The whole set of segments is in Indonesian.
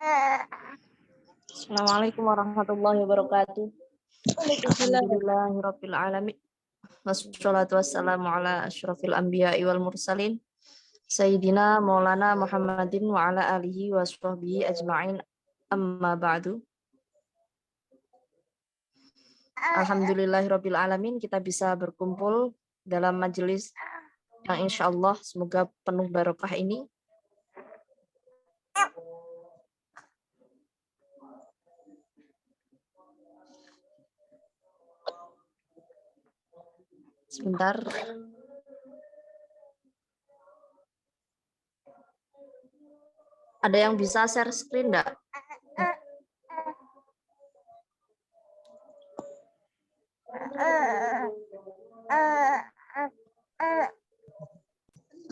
Assalamualaikum warahmatullahi wabarakatuh. Alhamdulillahirabbil alamin. Wassalatu wassalamu ala asyrafil anbiya'i wal mursalin sayyidina maulana Muhammadin wa ala alihi wa sahbihi ajma'in, amma ba'du. Alhamdulillahirabbil alamin, kita bisa berkumpul dalam majelis yang insyaallah semoga penuh barokah ini. Sebentar. Ada yang bisa share screen enggak?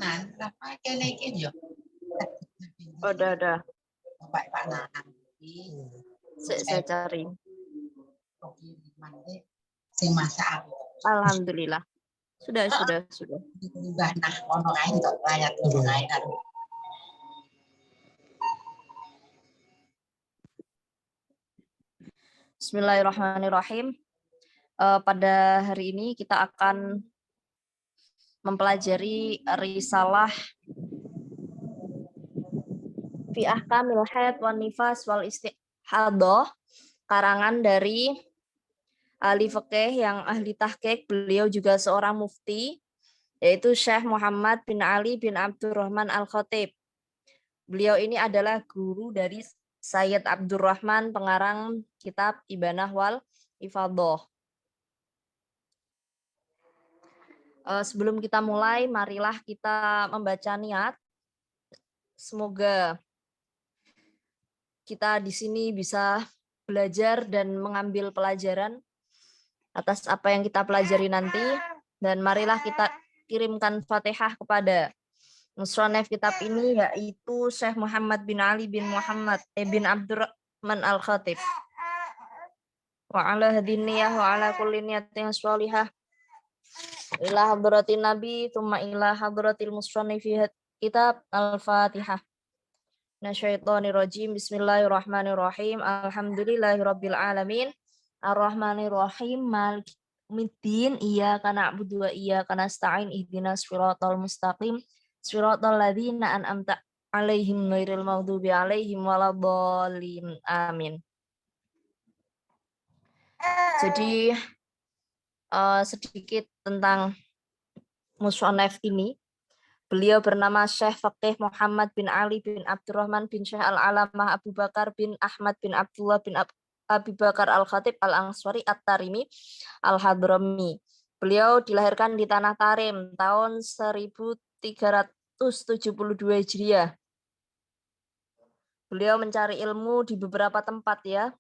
Nah, apa kene-kene yo? Ada. Bapak Pak Nanang. Saya cari. Sing masak. Alhamdulillah. Sudah. Ubah nah ono kae tok layar turun ae kan. Bismillahirrahmanirrahim. Pada hari ini kita akan mempelajari risalah fi ahkamil haid wan nifas wal istihadah, karangan dari ahli fikih yang ahli tahqiq, beliau juga seorang mufti, yaitu Syekh Muhammad bin Ali bin Abdurrahman Al-Khatib. Beliau ini adalah guru dari Sayyid Abdurrahman, pengarang kitab Ibanah wal Ifadah. Sebelum kita mulai, marilah kita membaca niat. Semoga kita di sini bisa belajar dan mengambil pelajaran atas apa yang kita pelajari nanti. Dan marilah kita kirimkan Fatihah kepada musannif kitab ini, yaitu Syekh Muhammad bin Ali bin Muhammad bin Abdurrahman Al-Khatib. Wa ala hadiniyah wa ala kulli niyatin sholihah ila hadratin nabi thumma ila hadratil musannifi kitab al-Fatihah. Nasyaitonir rajim. Bismillahirrahmanirrahim. Alhamdulillahirabbil alamin. Arrahmanirrahim. Maliki yaumiddin. Iyyaka na'budu wa iyyaka nasta'in. Ihdinas siratal mustaqim. Siratal ladzina an'amta 'alaihim ghairil maghdubi 'alaihim waladdallin. Amin. Jadi sedikit tentang musannif ini. Beliau bernama Syekh Faqih Muhammad bin Ali bin Abdurrahman bin Syekh Al-Alamah Abu Bakar bin Ahmad bin Abdullah bin Abi Bakar Al-Khatib Al-Ansari At-Tarimi Al-Hadrami. Beliau dilahirkan di Tanah Tarim tahun 1372 Hijriah. Beliau mencari ilmu di beberapa tempat ya.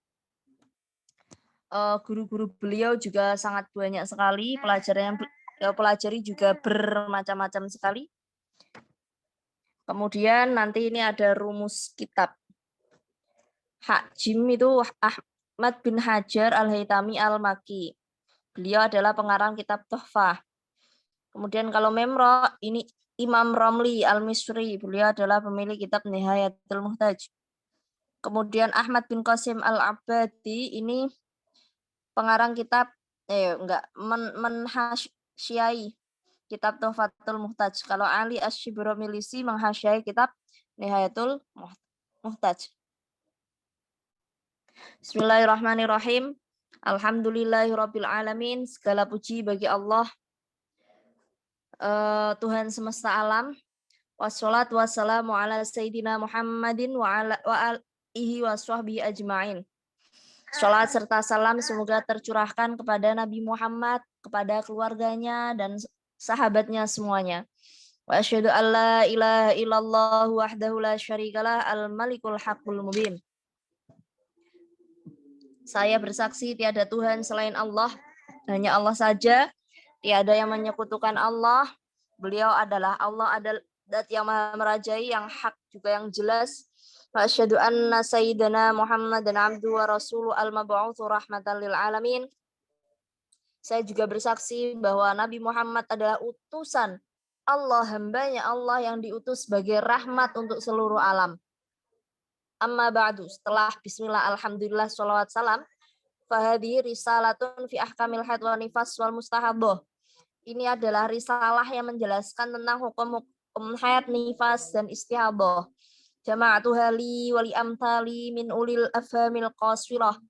Guru-guru beliau juga sangat banyak sekali, pelajaran yang beliau pelajari juga bermacam-macam sekali. Kemudian nanti ini ada rumus kitab. Hakjim itu Ahmad bin Hajar Al-Haytami Al-Maki. Beliau adalah pengarang kitab Tuhfah. Kemudian kalau Memro, ini Imam Romli Al-Misri. Beliau adalah pemilik kitab Nihayatul Muhtaj. Kemudian Ahmad bin Qasim Al-Abadi, ini pengarang kitab menhasyai kitab Tuhfatul Muhtaj. Kalau Ali Asy-Shibromilisi menghasyai kitab Nihayatul Muhtaj. Bismillahirrahmanirrahim. Alhamdulillahirabbil alamin. Segala puji bagi Allah, Tuhan semesta alam. Wassalatu wassalamu ala sayyidina Muhammadin wa alihi wa sahbihi ajma'in. Salat serta salam semoga tercurahkan kepada Nabi Muhammad, kepada keluarganya dan sahabatnya semuanya. Wa asyhadu an la ilaha illallah wahdahu la syarikalah al-malikul haqqul mubin. Saya bersaksi tiada Tuhan selain Allah, hanya Allah saja, tiada yang menyekutukan Allah. Beliau adalah Allah, adalah zat yang maha merajai, yang hak juga yang jelas. Wa asyhadu anna sayyidana Muhammadan abduhu wa rasuluhu al-mab'utsu rahmatan lil alamin. Saya juga bersaksi bahwa Nabi Muhammad adalah utusan Allah, hambanya Allah yang diutus sebagai rahmat untuk seluruh alam. Amma ba'du, setelah bismillah, alhamdulillah, sholawat salam, fahadhi risalatun fi ahkamil haid wa nifas wal mustahaboh. Ini adalah risalah yang menjelaskan tentang hukum haid, nifas, dan istihaboh. Jama'atuha li wali amthali min ulil afhamil qaswirah.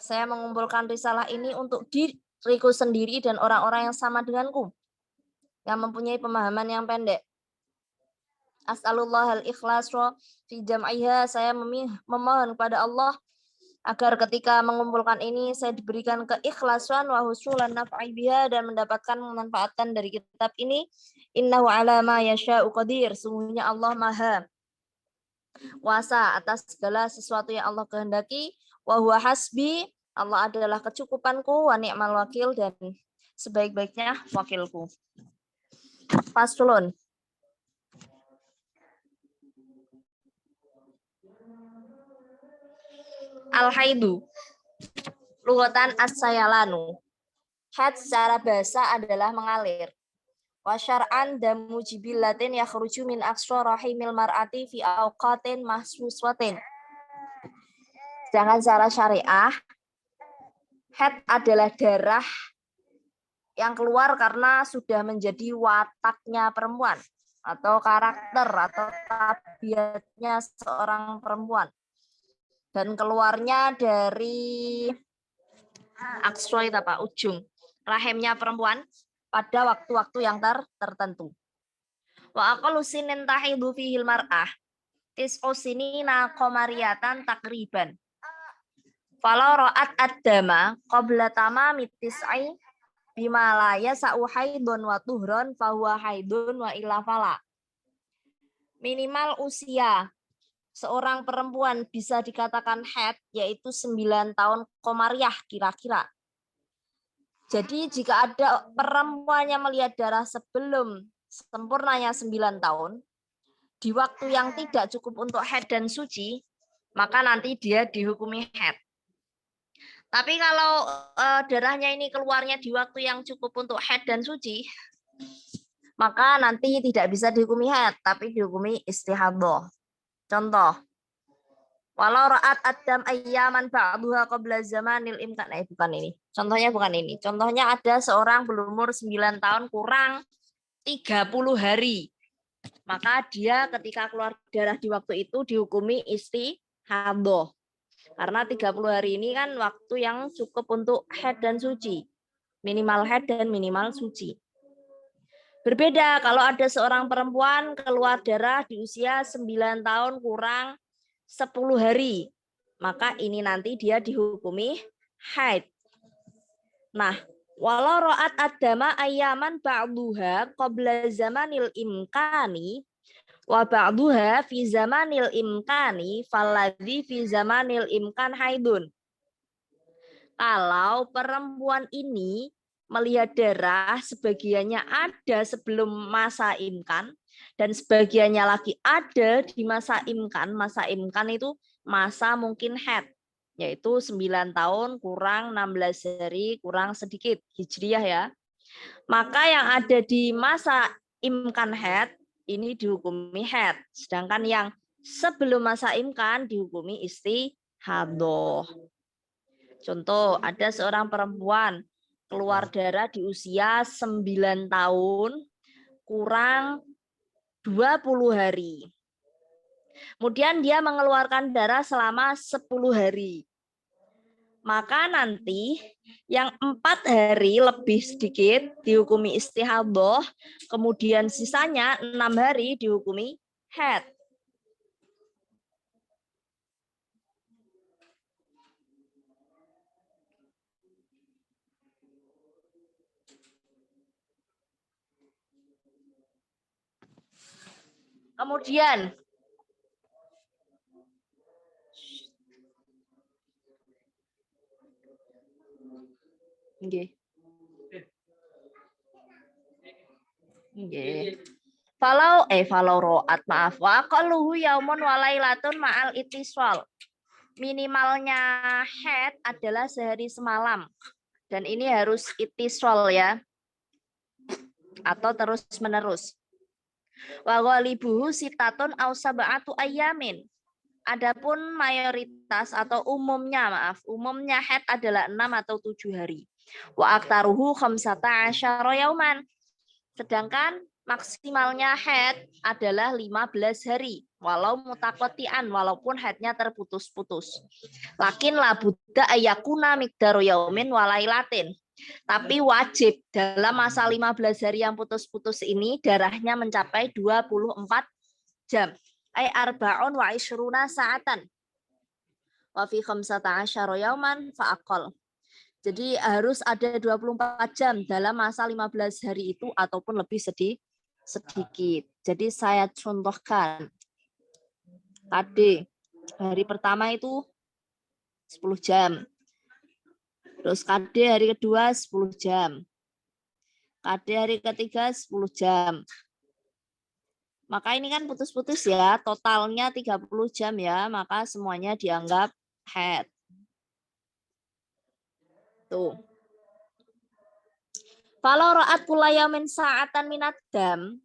Saya mengumpulkan risalah ini untuk diriku sendiri dan orang-orang yang sama denganku, yang mempunyai pemahaman yang pendek. As'alullah al-ikhlas fi jam'iha, saya memohon kepada Allah agar ketika mengumpulkan ini saya diberikan keikhlasan wa husulan naf'i biha, dan mendapatkan memanfaatkan dari kitab ini. Innahu ala ma yasha'u qadir, sungguhnya Allah Maha kuasa atas segala sesuatu yang Allah kehendaki. Wa huwa hasbi, Allah adalah kecukupanku, wa ni'mal wakil, dan sebaik-baiknya wakilku. Faslun. Al-haidu, lughatan as-sayalanu. Haid secara bahasa adalah mengalir. Wa syar'an damu jibillatin yakhruju min aqsa rahimil mar'ati fi awqatin mahsuswatin. Sedangkan secara syariah, haid adalah darah yang keluar karena sudah menjadi wataknya perempuan, atau karakter atau tabiatnya seorang perempuan, dan keluarnya dari akswa itu apa, ujung rahimnya perempuan pada waktu-waktu yang tertentu. Wa aqallu sinin tahidu fihil mar'ah tis'u sinina qamariyatan takriban. Falau ra'at ad-dama qabla tamami tis'i bima la yasa'u haidun wa tuhron fahuwa haidun wa illa fala. Minimal usia seorang perempuan bisa dikatakan haid yaitu 9 tahun komariah kira-kira. Jadi jika ada perempuan yang melihat darah sebelum sempurnanya 9 tahun, di waktu yang tidak cukup untuk haid dan suci, maka nanti dia dihukumi haid. Tapi kalau darahnya ini keluarnya di waktu yang cukup untuk haid dan suci, maka nanti tidak bisa dihukumi haid, tapi dihukumi istihadah. Contoh, walau ra'at adam ayyaman ba'duha qabla zamanil imkan. Bukan ini. Contohnya bukan ini. Contohnya ada seorang berumur 9 tahun kurang 30 hari. Maka dia ketika keluar darah di waktu itu dihukumi istihadah. Karena 30 hari ini kan waktu yang cukup untuk haid dan suci. Minimal haid dan minimal suci. Berbeda kalau ada seorang perempuan keluar darah di usia 9 tahun kurang 10 hari. Maka ini nanti dia dihukumi haid. Nah, walau ra'at adama ayyaman ba'duha qabla zamanil imkani wa ba'duha fi zamanil imkani falladhi fi zamanil imkan haidun. Kalau perempuan ini melihat darah sebagiannya ada sebelum masa imkan dan sebagiannya lagi ada di masa imkan. Masa imkan itu masa mungkin haid, yaitu 9 tahun kurang 16 hari kurang sedikit hijriah ya. Maka yang ada di masa imkan haid ini dihukumi haid, sedangkan yang sebelum masa imkan dihukumi istihadah. Contoh, ada seorang perempuan keluar darah di usia 9 tahun kurang 20 hari. Kemudian dia mengeluarkan darah selama 10 hari. Maka nanti yang 4 hari lebih sedikit dihukumi istihadah, kemudian sisanya 6 hari dihukumi haid. Kemudian Falau ro'at, maaf, wa aqalluhu yaumun wa lailatun ma'al ittisal. Minimalnya haid adalah sehari semalam, dan ini harus ittisal ya, atau terus menerus. Wa ghalibuhu sitatun aw sab'atu ayyamin. Adapun mayoritas atau umumnya haid adalah 6 atau 7 hari. Wa aktaruhu khamsata asyara yauman. Sedangkan maksimalnya haid adalah 15 hari. Walau mutakotian, walaupun haidnya terputus-putus. Lakin la budda ayakuna migdaru yaumin walailatin. Tapi wajib dalam masa 15 hari yang putus-putus ini darahnya mencapai 24 jam. Ay arba'un wa ishruna sa'atan. Wa fi khamsata asyara yauman fa'aqal. Jadi harus ada 24 jam dalam masa 15 hari itu ataupun lebih sedikit. Jadi saya contohkan. Tadi hari pertama itu 10 jam. Terus KD hari kedua 10 jam. KD hari ketiga 10 jam. Maka ini kan putus-putus ya, totalnya 30 jam ya, maka semuanya dianggap haid. Tuh. Kalau ra'at kula yaumin sa'atan minad dam,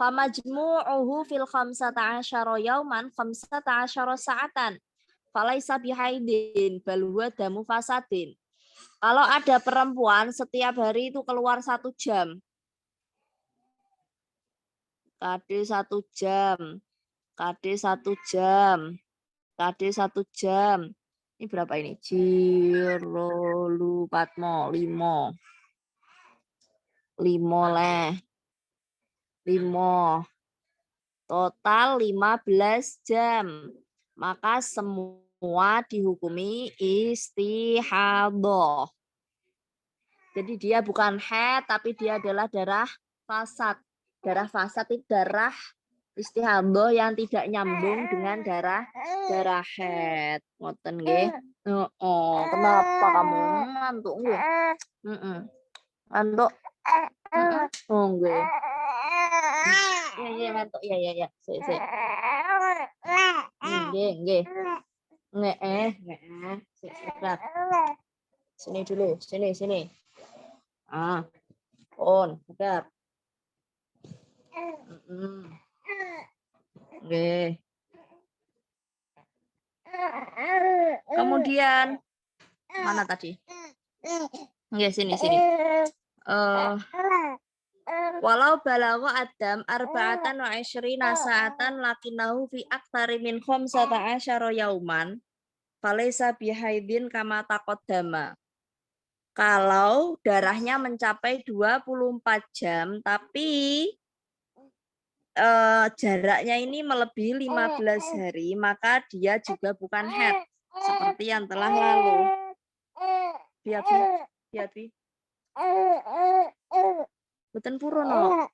famajmu'uhu fil khamsata asyara yauman khamsata asyara sa'atan. Falaisa bihaidin bal huwa damu fasadin. Kalau ada perempuan setiap hari itu keluar 1 jam. KD 1 jam. KD 1 jam. KD 1 jam. Ini berapa ini? Jiro lu patmo 5. 5 leh. 5. Total 15 jam. Maka semua dihukumi istihadah. Jadi dia bukan haid tapi dia adalah darah fasad. Darah fasad itu darah istihadah yang tidak nyambung dengan darah haid. Ngoten nggih. Oh, kenapa kamu ngantuk nggih? Ngantuk. Oh nggih. Iya ngantuk. Iya. Sik. Nggih. Nggih. Sebentar. Sini dulu. Sini. On, bentar. Oke. Kemudian mana tadi? Oke, sini. Walau balagha adam arba'atan wa ishrina sa'atan lakinahu fi aktsari min khamsata asyara yauman falaysa bihaidin kama taqaddama. Kalau darahnya mencapai 24 jam tapi jaraknya ini melebihi 15 hari, maka dia juga bukan haid seperti yang telah lalu. Biabi. Boten purun no.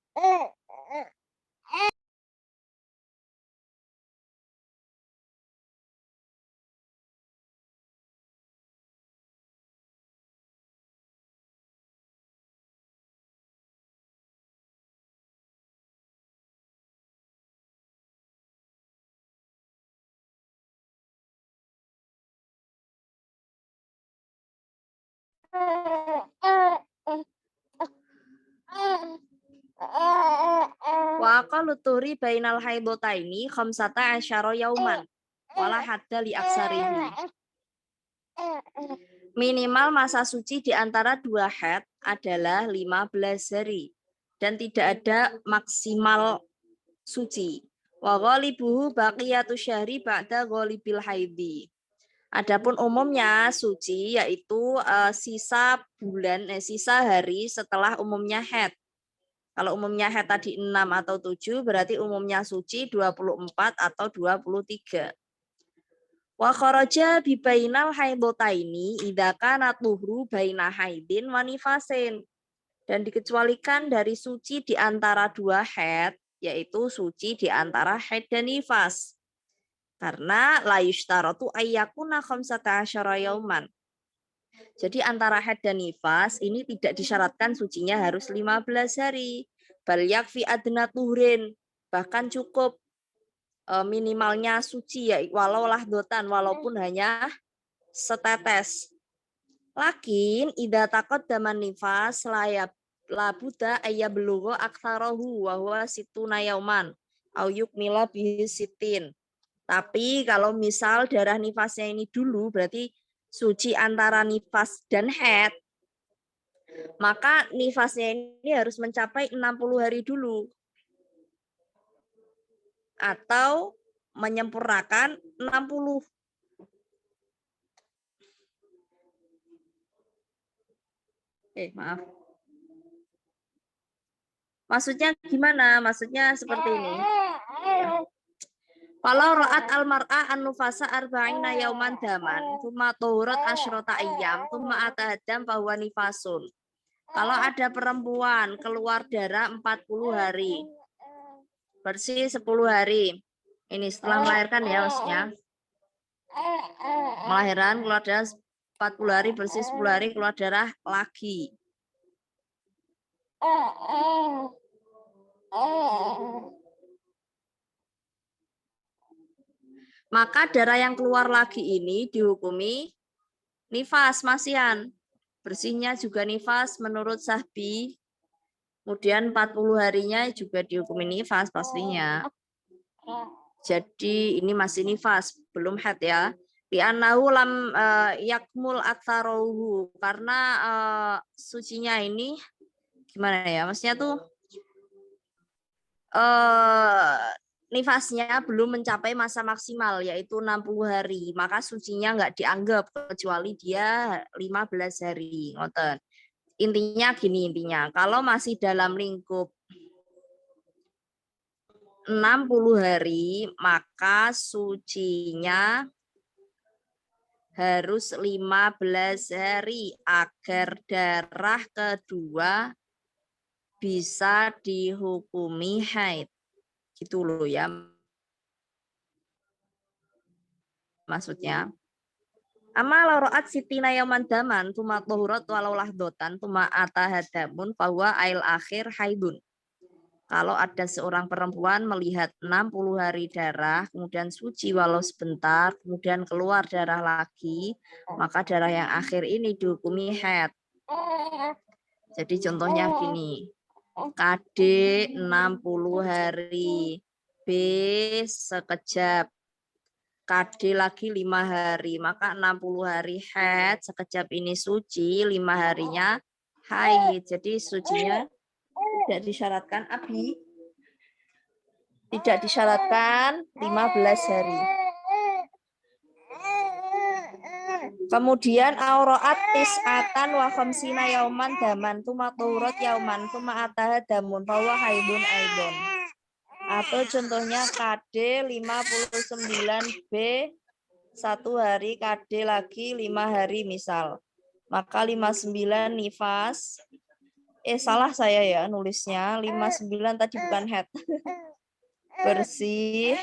Wa aqallu tuhri bainal haidotaini khamsata asyara yauman wala hadda li aksarihi. Minimal masa suci di antara 2 haid adalah 15 hari dan tidak ada maksimal suci. Wa ghalibuhu baqiyatu syahri ba'da ghalibil haidi. Adapun umumnya suci yaitu sisa hari setelah umumnya haid. Kalau umumnya haid tadi 6 atau 7 berarti umumnya suci 24 atau 23. Wa kharaja bi bainal haidotaini idza kana tuhru baina haidin wa nifasin. Dan dikecualikan dari suci di antara 2 haid yaitu suci di antara haid dan nifas. Karena la yushtaratu ayyakuna khamsata asyara yauman. Jadi antara haid dan nifas ini tidak disyaratkan sucinya harus 15 hari. Bal yakfi adna tuhrin. Bahkan cukup minimalnya suci ya walau lahdotan walaupun hanya setetes. Lakin idza taqaddama nifas la budda ayyablugha aktsarahu wa huwa situna yauman au yukmila bihi sitin. Tapi kalau misal darah nifasnya ini dulu, berarti suci antara nifas dan haid, maka nifasnya ini harus mencapai 60 hari dulu. Atau menyempurnakan 60. Maaf. Maksudnya gimana? Maksudnya seperti ini. Kalau ra'at al-mar'a an-nufasa arba'ina yauman daman, thumma tuhurat asyrata ayyam, thumma atahadam bahwa nifasun. Kalau ada perempuan keluar darah 40 hari, bersih 10 hari. Ini setelah melahirkan ya maksudnya. Melahirkan keluar darah 40 hari, bersih 10 hari, keluar darah lagi. Maka darah yang keluar lagi ini dihukumi nifas masian. Bersihnya juga nifas menurut Sahbi. Kemudian 40 harinya juga dihukumi nifas pastinya. Jadi ini masih nifas, belum haid ya. Li'annahu lam yakmul aktsaruhu, karena sucinya ini gimana ya? Maksudnya tuh nifasnya belum mencapai masa maksimal yaitu 60 hari, maka sucinya nggak dianggap kecuali dia 15 hari. Ngoten. Intinya gini, kalau masih dalam lingkup 60 hari, maka sucinya harus 15 hari agar darah kedua bisa dihukumi haid. Gitu loh ya. Maksudnya. Amal ro'at sitina yauman daman tuma tuhurat walau lahdotan tuma atahadamun bahwa ail akhir haidun. Kalau ada seorang perempuan melihat 60 hari darah, kemudian suci walau sebentar, kemudian keluar darah lagi, maka darah yang akhir ini dihukumi haid. Jadi contohnya gini, KD 60 hari, B sekejap, KD lagi 5 hari, maka 60 hari haid, sekejap ini suci, 5 harinya haid. Jadi sucinya tidak disyaratkan Abi. Tidak disyaratkan 15 hari. Kemudian auraat tis'atan wa khamsina yauman daman tuma turut yauman tuma ataha damun bahwa haidun aidon. Atau contohnya KD 59B 1 hari, KD lagi 5 hari misal. Maka 59 nifas. Salah saya ya nulisnya. 59 tadi bukan head. Bersih.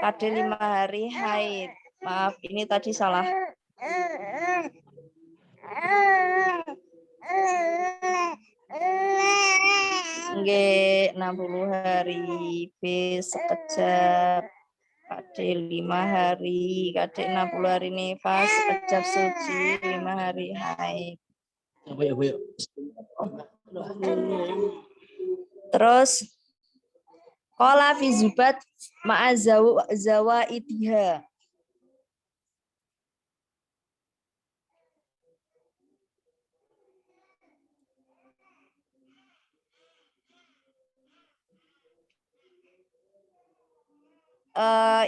KD 5 hari haid. Maaf, ini tadi salah. Nggih, 60 hari, B sekejap, KD 5 hari, KD 60 hari nifas, sekejap suci, 5 hari haid. Terus qala fi zubat ma'a zawaidha.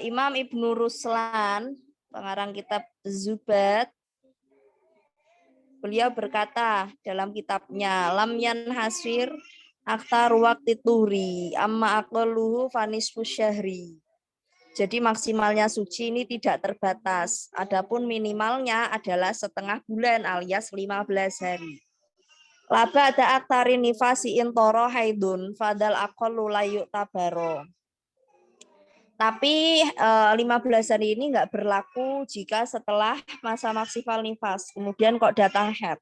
Imam Ibnu Ruslan, pengarang kitab Zubat, beliau berkata dalam kitabnya Lam Yanhasir aktar waqti tuhri amma aqalluhu fanisfu syahri. Jadi maksimalnya suci ini tidak terbatas. Adapun minimalnya adalah setengah bulan alias 15 hari. Laba ada aktarin nifasi intoro haidun fadal aqallu layuk tabaro. Tapi 15 hari ini nggak berlaku jika setelah masa maksimal nifas. Kemudian kok datang haid.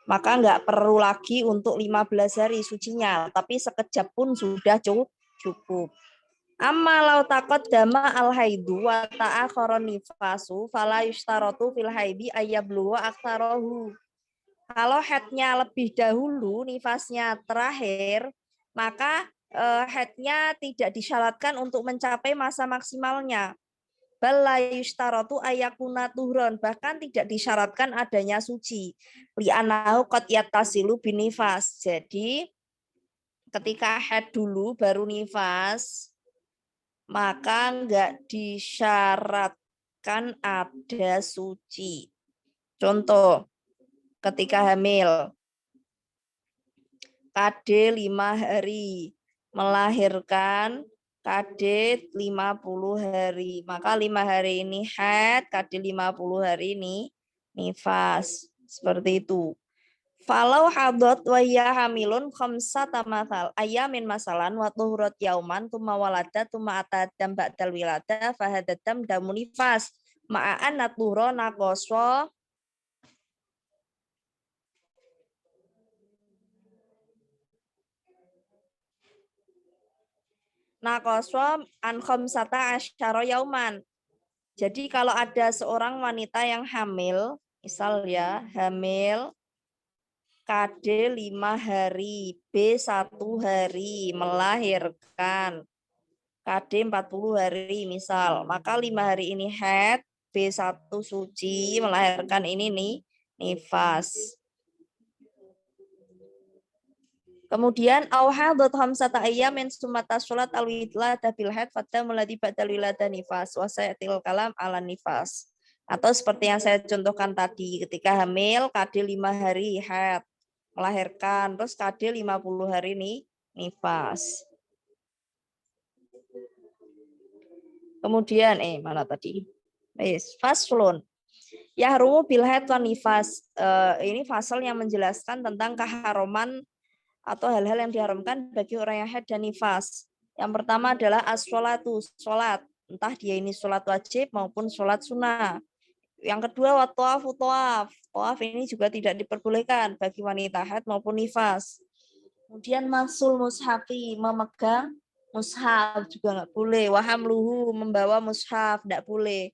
Maka nggak perlu lagi untuk 15 hari sucinya. Tapi sekejap pun sudah cukup. Amma lau taqad dama al haidu wa ta'akhara nifasu fala yushtaratu fil haidi ayyabluwa aktsarahu. Kalau haidnya lebih dahulu, nifasnya terakhir, maka haidnya tidak disyaratkan untuk mencapai masa maksimalnya. Bal la yushtaratu ayakuna tuhron, bahkan tidak disyaratkan adanya suci. Li'anahu qad yattasilu binifas. Jadi ketika haid dulu baru nifas, maka enggak disyaratkan ada suci. Contoh, ketika hamil, KD 5 hari, melahirkan KD 50 hari. Maka 5 hari ini haid, KD 50 hari ini nifas. Seperti itu. Falau hadot wa ya hamilun khamsata mathal ayamin masalan wa tuhurat yauman tuma walada tuma atadam ba'dal wilada fahadadam damu nifas ma'an natuhro naqoswa an khamsata asyara yauman. Jadi kalau ada seorang wanita yang hamil, misal ya, hamil KD 5 hari, B 1 hari, melahirkan KD 40 hari misal, maka 5 hari ini haid, B1 suci, melahirkan ini nih nifas. Kemudian auhadat khamsata ayyamin sumata sholat al-wiladah bil haid fadda muladi ba'dal wiladah nifas wa sayatil kalam ala nifas. Atau seperti yang saya contohkan tadi, ketika hamil KD 5 hari haid, melahirkan, terus KD 50 hari nih nifas. Kemudian mana tadi? Faslun. Yahrumu bil haid wan nifas. Ini fasal yang menjelaskan tentang keharuman atau hal-hal yang diharamkan bagi orang yang haid dan nifas. Yang pertama adalah as-sholatu, sholat. Entah dia ini sholat wajib maupun sholat sunnah. Yang kedua wat-tawafu, tawaf. Tawaf ini juga tidak diperbolehkan bagi wanita haid maupun nifas. Kemudian masul mushafi, memegang mushaf juga nggak boleh. Wahamluhu, membawa mushaf, nggak boleh.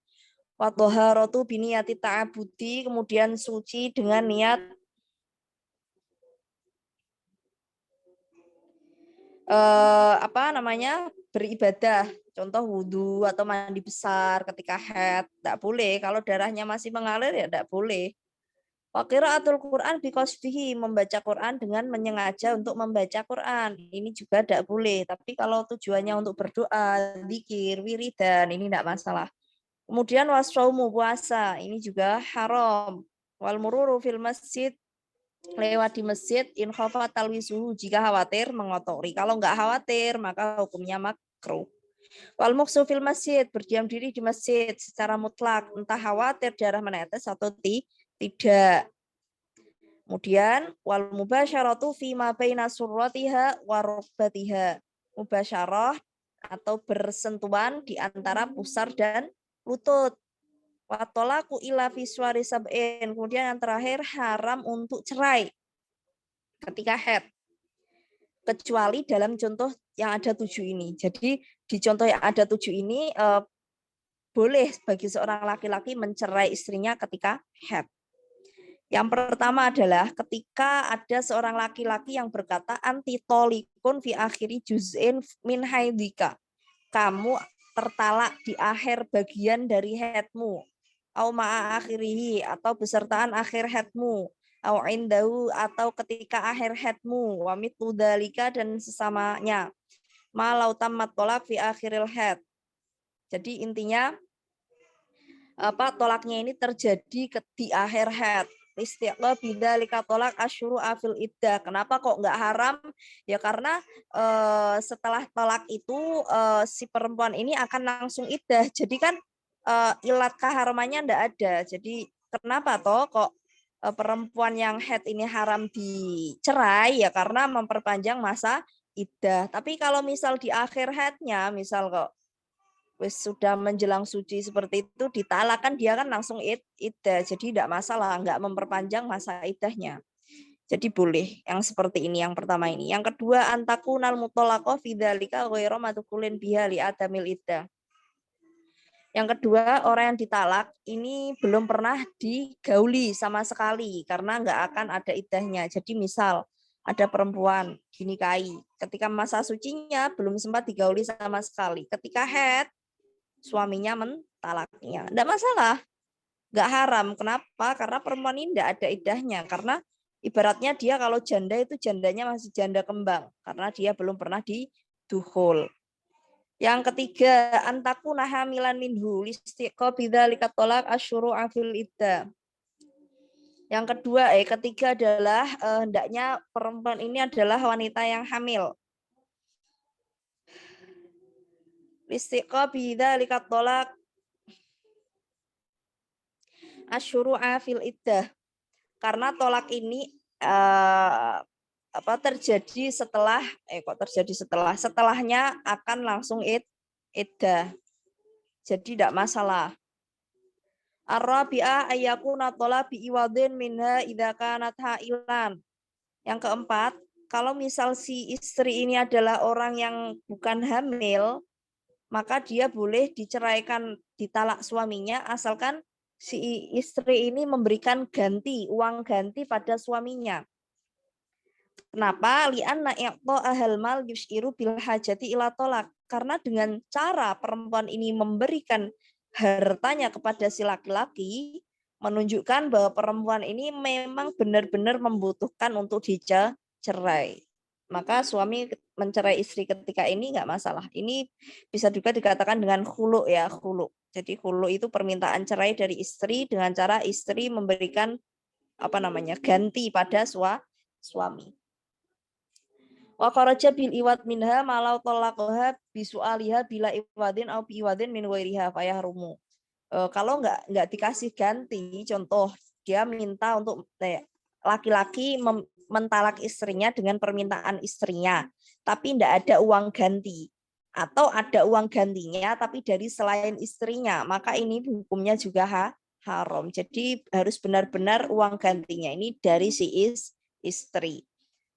Watoharatu biniyati ta'abudi, kemudian suci dengan niat beribadah, contoh wudhu atau mandi besar ketika haid, tidak boleh. Kalau darahnya masih mengalir ya tidak boleh. Wa qiraatul Quran biqasdihi, membaca Quran dengan menyengaja untuk membaca Quran, ini juga tidak boleh. Tapi kalau tujuannya untuk berdoa, zikir, wiridan, ini tidak masalah. Kemudian wasaumu, puasa, ini juga haram. Wal mururu fil masjid, lewat di masjid, in khafa talwisuhu, jika khawatir mengotori. Kalau nggak khawatir maka hukumnya makruh. Wal muksu fil masjid, berdiam diri di masjid secara mutlak, entah khawatir darah menetes atau tidak. Kemudian wal mubasyaratu fi ma baina surratiha wa rukbatiha. Mubasyarah atau bersentuhan di antara pusar dan lutut. Watolaku ila fiswari sab'in. Kemudian yang terakhir haram untuk cerai ketika haid. Kecuali dalam contoh yang ada 7 ini. Jadi di contoh yang ada 7 ini boleh bagi seorang laki-laki mencerai istrinya ketika haid. Yang pertama adalah ketika ada seorang laki-laki yang berkata antitolikun fi akhiri juz'in min haidika. Kamu tertalak di akhir bagian dari haidmu. Au ma'a akhirihi, atau besertaan akhir haidmu. Au indahu, atau ketika akhir haidmu. Wa mitlu dzalika, dan sesamanya. Malau tammat tolak fi akhiril haid. Jadi intinya tolaknya ini terjadi di akhir haid. Istiqla bidzalika tolak asyuru afil iddah. Kenapa kok nggak haram? Ya karena setelah tolak itu si perempuan ini akan langsung iddah. Jadi kan ilat keharamannya nggak ada. Jadi kenapa toh kok perempuan yang haid ini haram dicerai? Ya karena memperpanjang masa iddah. Tapi kalau misal di akhir haidnya, misal kok wis sudah menjelang suci seperti itu ditalak, kan dia kan langsung iddah, jadi tidak masalah, nggak memperpanjang masa iddahnya. Jadi boleh yang seperti ini, yang pertama ini. Yang kedua, antakunal mutolaqah fi dzalika ghairu madkhulin biha li adamil iddah. Yang kedua, orang yang ditalak ini belum pernah digauli sama sekali karena nggak akan ada iddahnya. Jadi misal ada perempuan dinikahi. Ketika masa sucinya belum sempat digauli sama sekali. Ketika haid, suaminya mentalaknya. Tidak masalah, nggak haram. Kenapa? Karena perempuan ini tidak ada idahnya. Karena ibaratnya dia kalau janda itu jandanya masih janda kembang. Karena dia belum pernah didukhul. Yang ketiga, antakuna hamilan minhu listiqa bidzalika tolak asyuru'a fil iddah. Yang kedua, ketiga adalah hendaknya perempuan ini adalah wanita yang hamil. Listiqa bidzalika tolak asyuru'a fil iddah. Karena tolak ini terjadi setelah setelahnya akan langsung iddah. Jadi tidak masalah. Ar-rabi'ah ayyakuna talabi iwadin minha idza kanat hailan. Yang keempat, kalau misal si istri ini adalah orang yang bukan hamil, maka dia boleh diceraikan, ditalak suaminya asalkan si istri ini memberikan uang ganti pada suaminya. Kenapa? Li'anna i'ta'ahal mal yus'iru bil hajati ila tolak. Karena dengan cara perempuan ini memberikan hartanya kepada si laki-laki, menunjukkan bahwa perempuan ini memang benar-benar membutuhkan untuk dicerai. Maka suami mencerai istri ketika ini nggak masalah. Ini bisa juga dikatakan dengan khulu ya, khulu. Jadi khulu itu permintaan cerai dari istri dengan cara istri memberikan ganti pada suami. Wa kharaja bil iwad minha malau talaqaha bisu'aliha bila iwadin au bi iwadin min ghairiha fayahrumu. Kalau nggak dikasih ganti, contoh dia minta untuk laki-laki mentalak istrinya dengan permintaan istrinya, tapi tidak ada uang ganti, atau ada uang gantinya tapi dari selain istrinya, maka ini hukumnya juga haram. Jadi harus benar-benar uang gantinya ini dari si istri.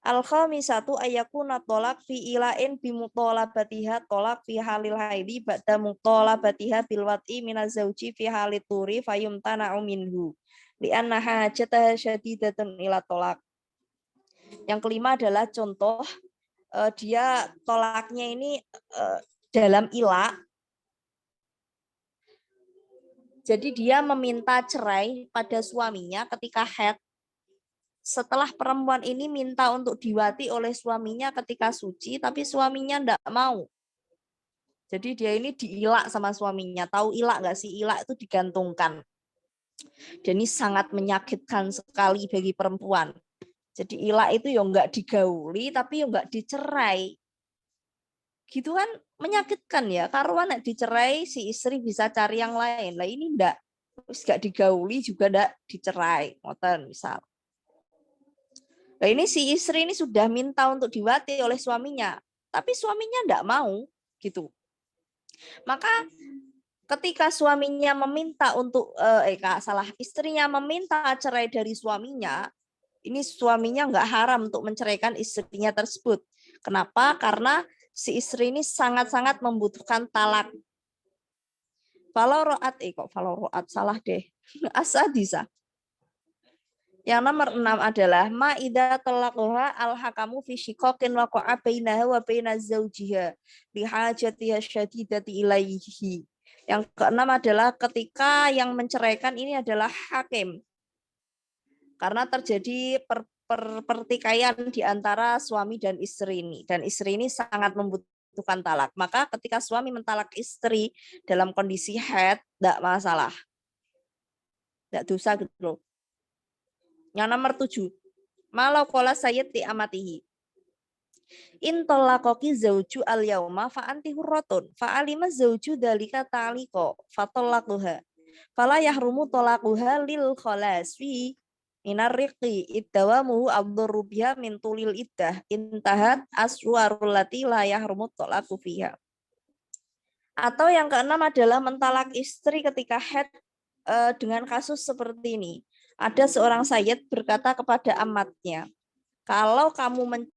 Al-khamisatu ayyakuna tolak fi ilain bimutolabatiha tolak fi halil haidi ba'da mutolabatiha bilwati minazauji fi halit turi fayumtana'u minhu li'anna hajataha syadidatun ila tolak. Yang kelima adalah contoh dia tolaknya ini dalam ila. Jadi dia meminta cerai pada suaminya ketika haid. Setelah perempuan ini minta untuk diwati oleh suaminya ketika suci, tapi suaminya enggak mau. Jadi dia ini diilak sama suaminya. Tahu ilak nggak sih? Ilak itu digantungkan. Dan ini sangat menyakitkan sekali bagi perempuan. Jadi ilak itu ya nggak digauli, tapi ya nggak dicerai. Gitu kan menyakitkan ya. Karuan dicerai, si istri bisa cari yang lain. Lah ini enggak. Terus nggak digauli juga enggak dicerai. Ngoten misal. Nah ini si istri ini sudah minta untuk diwati oleh suaminya, tapi suaminya enggak mau, gitu. Maka ketika suaminya meminta untuk istrinya meminta cerai dari suaminya, ini suaminya enggak haram untuk menceraikan istrinya tersebut. Kenapa? Karena si istri ini sangat-sangat membutuhkan talak. Falau ro'at salah deh. Asadisa. Yang nomor 6 adalah ma idza talaqaha al-hakamu fi shiqaqin waqa'a bainaha wa baina zawjiha li hajatiha syadidati ilaihi. Yang keenam adalah ketika yang menceraikan ini adalah hakim. Karena terjadi pertikaian di antara suami dan istri ini, dan istri ini sangat membutuhkan talak. Maka ketika suami mentalak istri dalam kondisi haid, tidak masalah. Tidak dosa gitu loh. Yang nomor 7, malau kola sayyid ti amatihi. In tolaqaki zauju al yauma fa anti hurratun fa alima zauju dalika ta'liqa fa talaquha fala yahrumu talaquha lil khalasfi minar riqi iddawamuhu abdurru biha min tulil iddah intahat aswarul lati la yahrumu talaqu fiha. Atau yang keenam adalah mentalak istri ketika haid dengan kasus seperti ini. Ada seorang sayyid berkata kepada amatnya, kalau kamu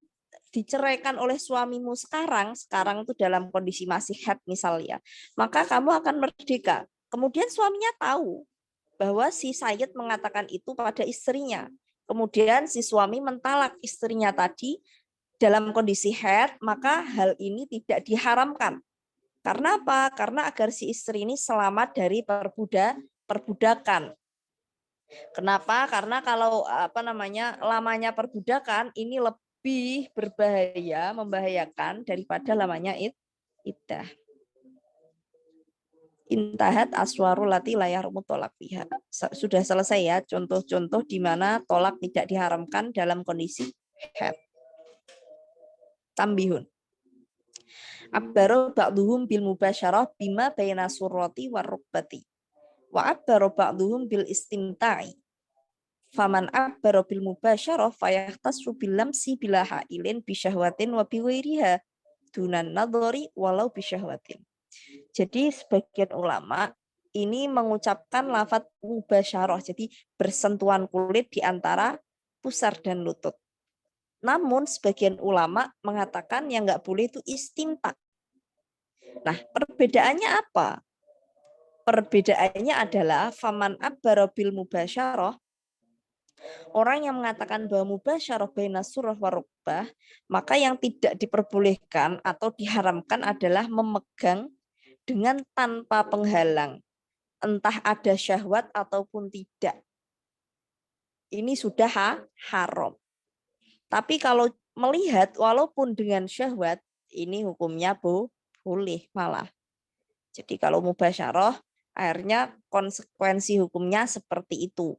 diceraikan oleh suamimu sekarang itu dalam kondisi masih haid misalnya, maka kamu akan merdeka. Kemudian suaminya tahu bahwa si sayyid mengatakan itu pada istrinya. kemudian si suami mentalak istrinya tadi dalam kondisi haid, maka hal ini tidak diharamkan. Karena apa? Karena agar si istri ini selamat dari perbudakan. Kenapa? Karena kalau lamanya perbudakan ini lebih berbahaya, membahayakan daripada lamanya iddah. Intahat aswaru lati layar mutolak pihak. Sudah selesai ya contoh-contoh di mana tolak tidak diharamkan dalam kondisi haid. Tambihun. Abbaro ba'duhum bil mubasyarah bima baina surrati warukbati. Wa abbaro ba'duhum bil istimta'i. Faman abbaro bil mubasyarah fayahtasu bil lamsi bila hailin bisyahwatin wa biwairiha dunan nadhari walau bisyahwatin. Jadi sebagian ulama ini mengucapkan lafadz mubasyarah, jadi bersentuhan kulit di antara pusar dan lutut. Namun sebagian ulama mengatakan yang nggak boleh itu istimta. Nah, perbedaannya apa? Perbedaannya adalah faman abbara bil mubasyarah, orang yang mengatakan bahwa mubasyarah baina surah wa rukbah, maka yang tidak diperbolehkan atau diharamkan adalah memegang dengan tanpa penghalang, entah ada syahwat ataupun tidak. Ini sudah haram. Tapi kalau melihat walaupun dengan syahwat, ini hukumnya boleh malah. Jadi kalau mubasyarah, akhirnya konsekuensi hukumnya seperti itu.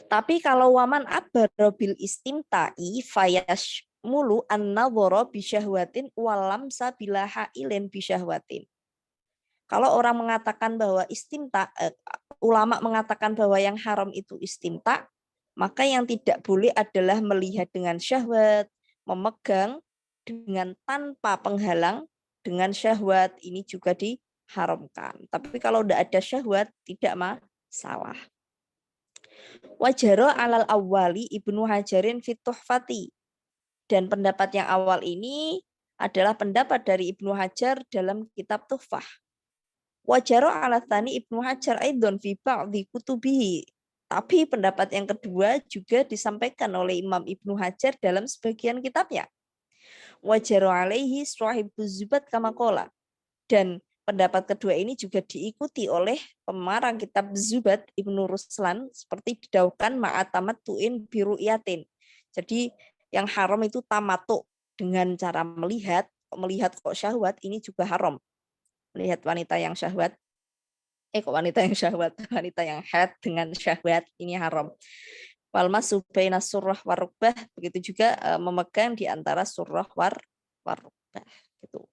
Tapi kalau waman abbara bil istimta'i fayashmulu an-nadhara bisyahwatin walamsa bila hailin bisyahwatin. Kalau orang mengatakan bahwa ulama mengatakan bahwa yang haram itu istimta, maka yang tidak boleh adalah melihat dengan syahwat, memegang dengan tanpa penghalang dengan syahwat, ini juga diharamkan. Tapi kalau tidak ada syahwat, tidak masalah. Wajaro alal awwali Ibnu Hajarin fit Tuhfati. Dan pendapat yang awal ini adalah pendapat dari Ibnu Hajar dalam kitab Tuhfah. Wajaro ala tsani Ibnu Hajar aidon fi ba'dhi kutubihi. Tapi pendapat yang kedua juga disampaikan oleh Imam Ibnu Hajar dalam sebagian kitabnya. Wajaro alaihi Shahibuz Zubat kama qala. Dan pendapat kedua ini juga diikuti oleh pemarang kitab Zubat Ibnu Ruslan seperti didaukan ma'atamattu'in biru'yatin. Jadi yang haram itu tamatuk dengan cara melihat kok syahwat, ini juga haram. Melihat wanita yang syahwat, wanita yang haid dengan syahwat, ini haram. Wal masu baina surrah warukbah, begitu juga memegang di antara surrah warukbah gitu.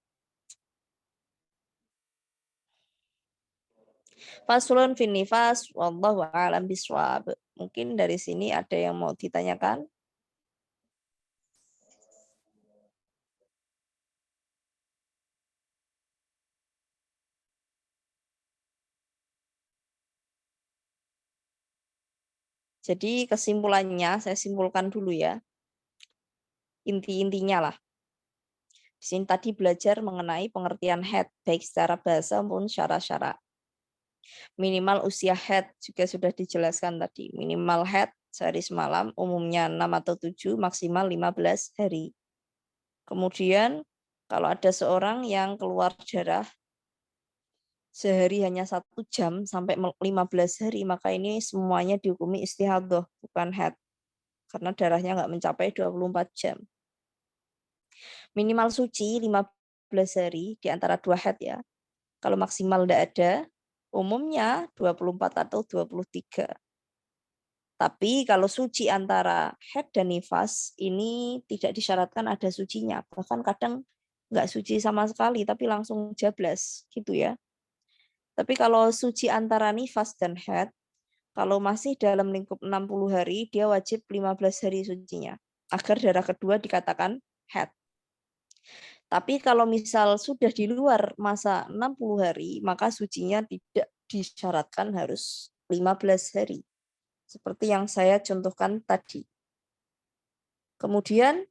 Faslun fin nifas wallahu a'lam bishawab. Mungkin dari sini ada yang mau ditanyakan? Jadi kesimpulannya saya simpulkan dulu ya. Inti-intinya lah. Di sini tadi belajar mengenai pengertian haid baik secara bahasa maupun syara-syara. Minimal usia haid juga sudah dijelaskan tadi. Minimal haid sehari semalam, umumnya 6 atau 7, maksimal 15 hari. Kemudian kalau ada seorang yang keluar darah sehari hanya 1 jam sampai 15 hari, maka ini semuanya dihukumi istihadhah, bukan haid. Karena darahnya nggak mencapai 24 jam. Minimal suci 15 hari di antara 2 haid ya. Kalau maksimal tidak ada, umumnya 24 atau 23. Tapi kalau suci antara haid dan nifas, ini tidak disyaratkan ada sucinya. Bahkan kadang nggak suci sama sekali, tapi langsung jablas gitu ya. Tapi kalau suci antara nifas dan haid, kalau masih dalam lingkup 60 hari, dia wajib 15 hari sucinya. Agar darah kedua dikatakan haid. Tapi kalau misal sudah di luar masa 60 hari, maka sucinya tidak disyaratkan harus 15 hari. Seperti yang saya contohkan tadi. Kemudian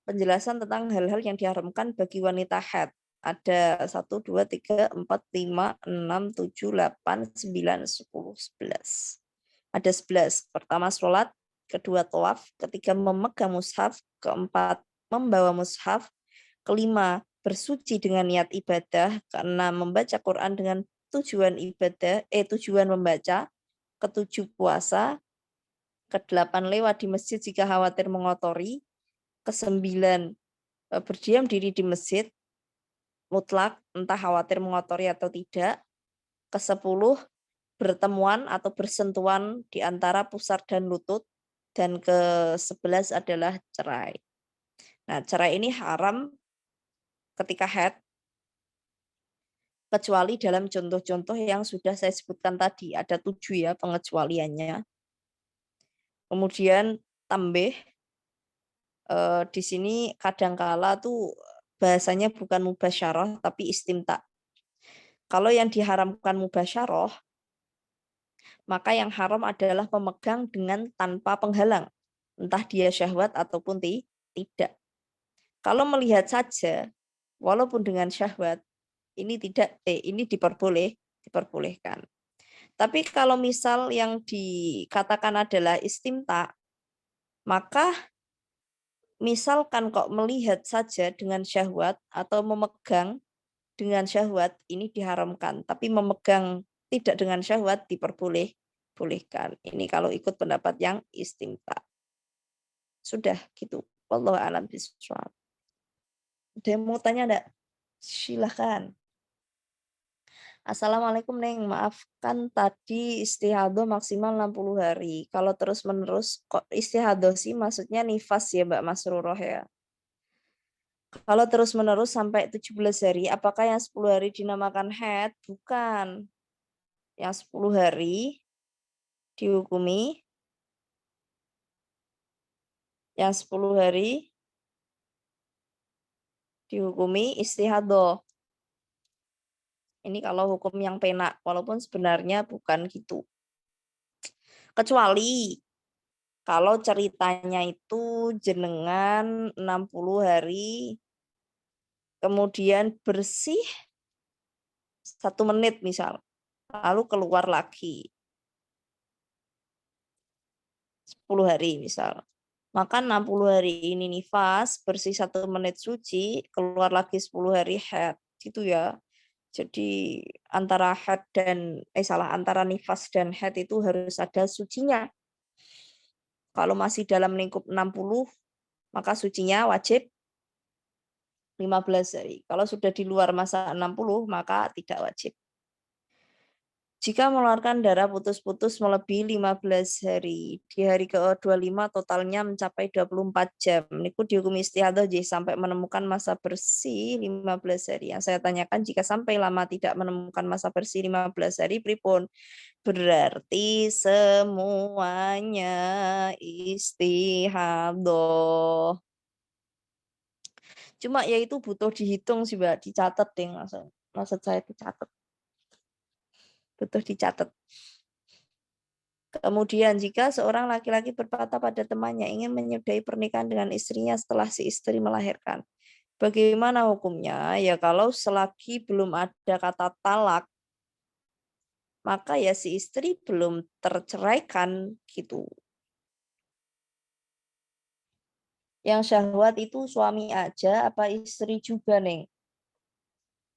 penjelasan tentang hal-hal yang diharamkan bagi wanita haid. Ada 1, 2, 3, 4, 5, 6, 7, 8, 9, 10, 11. Ada 11. Pertama sholat, kedua tawaf, ketiga memegang mushaf, keempat membawa mushaf, kelima bersuci dengan niat ibadah, keenam membaca Quran dengan tujuan ibadah, tujuan membaca, ketujuh puasa, kedelapan lewat di masjid jika khawatir mengotori, kesembilan berdiam diri di masjid mutlak entah khawatir mengotori atau tidak, kesepuluh bertemuan atau bersentuhan di antara pusar dan lutut, dan ke-11 adalah cerai. Nah, cerai ini haram ketika haid, kecuali dalam contoh-contoh yang sudah saya sebutkan tadi, ada 7 ya pengecualiannya. Kemudian tambih, di sini kadangkala tuh bahasanya bukan mubasyarah tapi istimta. Kalau yang diharamkan mubasyarah, maka yang haram adalah pemegang dengan tanpa penghalang, entah dia syahwat ataupun tidak. Kalau melihat saja, walaupun dengan syahwat, ini ini diperbolehkan. Tapi kalau misal yang dikatakan adalah istimta, maka misalkan kok melihat saja dengan syahwat atau memegang dengan syahwat, ini diharamkan. Tapi memegang tidak dengan syahwat diperbolehkan. Ini kalau ikut pendapat yang istimta. Sudah gitu. Wallahu a'lam bishawab. Ada yang mau tanya enggak? Silakan. Assalamualaikum Neng, maafkan tadi istihadah maksimal 60 hari. Kalau terus-menerus kok istihadah sih maksudnya nifas ya Mbak Masruroh ya. Kalau terus-menerus sampai 17 hari, apakah yang 10 hari dinamakan haid? Bukan. Yang 10 hari dihukumi, yang 10 hari dihukumi istihadah. Ini kalau hukum yang penak, walaupun sebenarnya bukan gitu. Kecuali kalau ceritanya itu jenengan 60 hari, kemudian bersih 1 menit misal, lalu keluar lagi 10 hari misal. Maka 60 hari ini nifas, bersih 1 menit suci, keluar lagi 10 hari haid. Gitu ya. Jadi antara haid dan antara nifas dan haid itu harus ada sucinya. Kalau masih dalam lingkup 60, maka sucinya wajib 15 hari. Kalau sudah di luar masa 60, maka tidak wajib. Jika mengeluarkan darah putus-putus melebihi 15 hari, di hari ke-25 totalnya mencapai 24 jam. Niku dihukumi istihadah sampai menemukan masa bersih 15 hari. Yang saya tanyakan, jika sampai lama tidak menemukan masa bersih 15 hari, pripun? Berarti semuanya istihadah. Cuma ya itu butuh dihitung sih Mbak, dicatat deh maksud saya dicatat. Butuh dicatat. Kemudian jika seorang laki-laki berkata pada temannya ingin menyudahi pernikahan dengan istrinya setelah si istri melahirkan. Bagaimana hukumnya? Ya kalau selagi belum ada kata talak, maka ya si istri belum terceraikan gitu. Yang syahwat itu suami aja apa istri juga, Neng?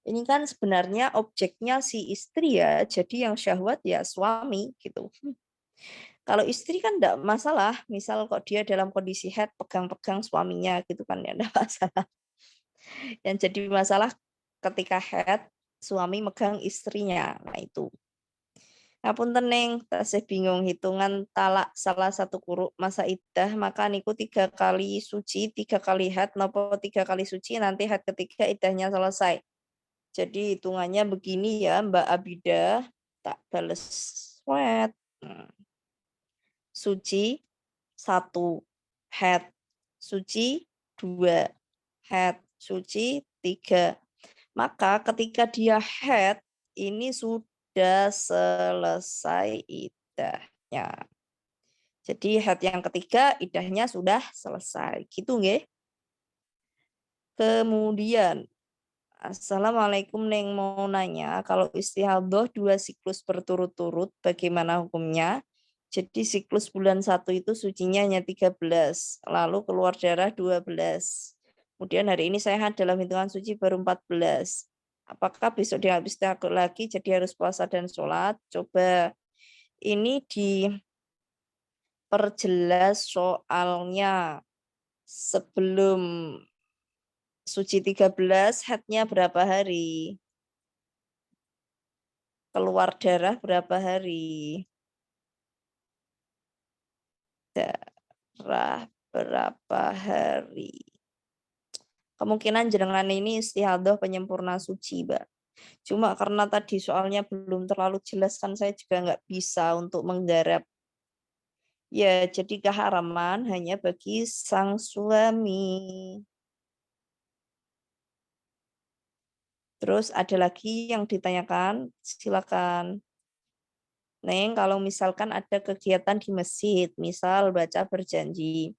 Ini kan sebenarnya objeknya si istri ya, jadi yang syahwat ya suami gitu. Kalau istri kan enggak masalah, misal kok dia dalam kondisi haid pegang-pegang suaminya gitu kan ya enggak masalah. Yang jadi masalah ketika haid suami megang istrinya. Nah itu. Ngapunten Neng, tasih bingung hitungan talak salah satu kuruk masa iddah, maka niku 3 kali suci, 3 kali haid, nopo 3 kali suci, nanti haid ketiga iddahnya selesai. Jadi hitungannya begini ya Mbak Abidah, tak bales sweat. Suci 1, haid suci 2, haid suci 3. Maka ketika dia haid ini sudah selesai iddahnya. Jadi haid yang ketiga iddahnya sudah selesai. Gitu nggih. Kemudian Assalamualaikum Neng, mau nanya kalau istihadah 2 siklus berturut-turut bagaimana hukumnya? Jadi siklus bulan 1 itu sucinya hanya 13, lalu keluar darah 12. Kemudian hari ini sehat dalam hitungan suci baru 14. Apakah besok dia habis takut lagi jadi harus puasa dan sholat? Coba ini diperjelas soalnya. Sebelum suci 13, headnya berapa hari? Keluar darah berapa hari? Darah berapa hari? Kemungkinan jenengan ini istihadah penyempurna suci, Mbak. Cuma karena tadi soalnya belum terlalu jelas kan saya juga nggak bisa untuk menggarap. Ya, jadi keharaman hanya bagi sang suami. Terus ada lagi yang ditanyakan, silakan. Neng, kalau misalkan ada kegiatan di masjid, misal baca berjanji,